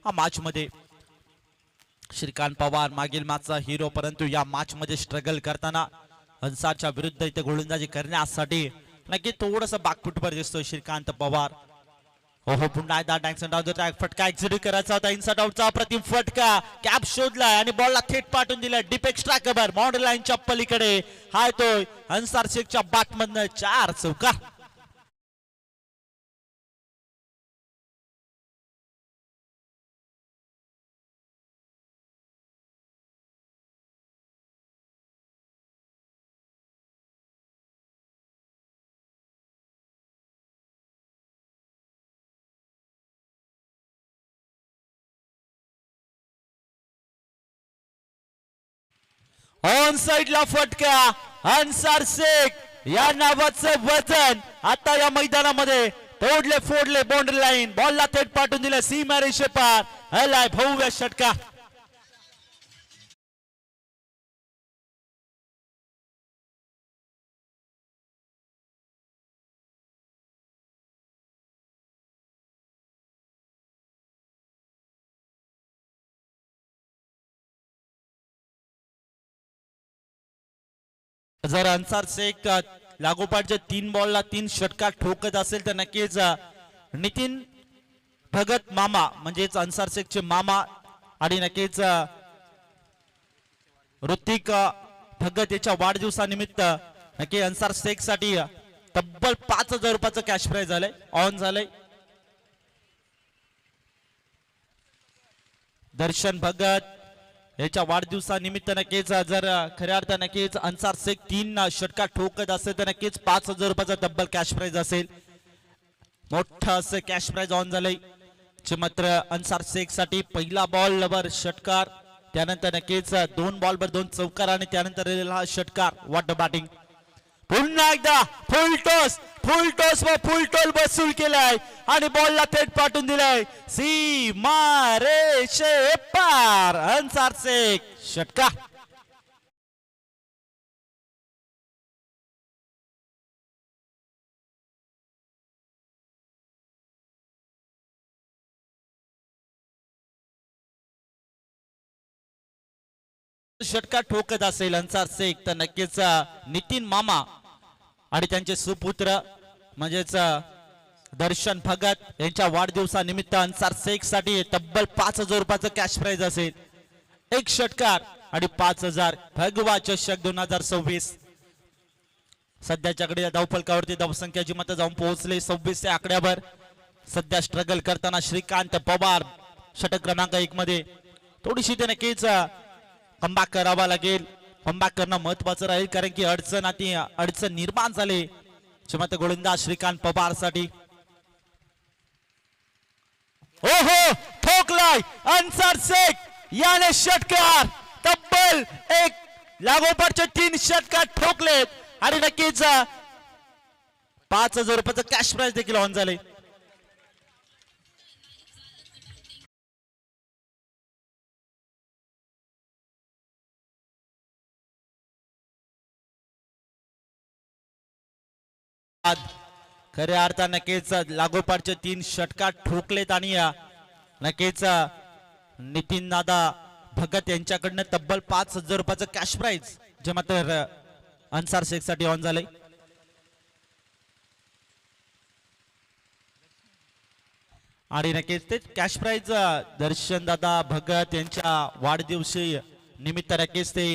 हा मॅच मध्ये श्रीकांत पवार मागील मॅचचा हिरो, परंतु या मॅच मध्ये स्ट्रगल करताना हंसाच्या विरुद्ध इथे गोलंदाजी करण्यासाठी नक्की थोडस बाकफुटवर दिसतोय श्रीकांत पवार. हो पुन्हा एकदा ट्रॅक फटका एक्झिक्यूट करायचा होता. इनसाइड आउटचा अप्रतिम फटका, कॅप शोधलाय आणि बॉलला थेट पाठवून दिलाय डीप एक्स्ट्रा कव्हर बाउंड्री लाईनच्या पलीकडे. हा येतोय अन्सार शेखच्या बॅटमधनं 4 चौकार. ऑन साइडला फटका, अन्सार शेख या नावाचं वजन आता या मैदानामध्ये तोडले फोडले बाउंड्री लाईन, बॉलला थेट पाठवून दिलं सीमा रेषेपार. हलाय भव्य षटका. जर अन्सार शेख लागोपाठच्या 3 बॉलला 3 षटकार ठोकत असेल तर नक्कीच नितीन भगत मामा म्हणजेच अन्सार शेखचे मामा आणि नक्कीच ऋतिक भगत याच्या वाढदिवसानिमित्त नक्की अन्सार शेख साठी तब्बल 5,000 रुपयाचं कॅश प्राइज झालंय, ऑन झालंय. दर्शन भगत याच्या वाढदिवसानिमित्त नक्कीच जर खऱ्या अर्थाने नक्कीच अन्सार शेख 3 षटकार ठोकत असेल तर नक्कीच 5,000 रुपयाचा डबल कॅश प्राइज असेल. मोठं असं कॅश प्राइज ऑन झालंय. मात्र अन्सार शेख साठी पहिला बॉल वर षटकार, त्यानंतर नक्कीच 2 बॉल वर 2 चौकार आणि त्यानंतर हा षटकार. What batting. पुन्हा एकदा फुल टॉस व फुल टॉल वसूल केलाय आणि बॉलला थेट पाठवून दिलाय सीमा रेषे पार. अन्सार शेख षटका. षटकार ठोकत असेल अन्सार शेख तर नक्कीच नितीन मामा आणि त्यांचे सुपुत्र म्हणजेच दर्शन भगत यांच्या वाढदिवसानिमित्त अन्सार शेख साठी तब्बल 5,000 रुपयाचं कॅश प्राइज असेल. 1 षटकार आणि 5,000. भगवा चषक 2026 सध्याच्याकडे धावफलकावरती धावसंख्याची मतं जाऊन पोहोचले 26 या आकड्यावर. सध्या स्ट्रगल करताना श्रीकांत पवार षटक क्रमांक 1 मध्ये थोडीशी ते नक्कीच कमबॅक करावा लागेल. कमबॅक करणं महत्वाचं राहील कारण की अडचण निर्माण झाली मत गोलंदाज श्रीकांत पवार साठी. ओहो ठोकलाय अन्सार शेख याने षटकार. तब्बल 1 लागोपाठचे 3 षटकार ठोकलेत आणि नक्कीच 5,000 रुपयाचं कॅश प्राइज देखील ऑन झाले. खऱ्या अर्थाने नक्कीच लागोपाठचे 3 षटकार ठोकलेत आणि नक्कीच नितीन दादा भगत यांच्याकडनं तब्बल 5,000 रुपयाचं कॅश प्राइज जे मात्र अन्सार शेख साठी ऑन झाले. आणि नक्कीच ते कॅश प्राइज दर्शन दादा भगत यांच्या वाढदिवशी निमित्त नक्कीच ते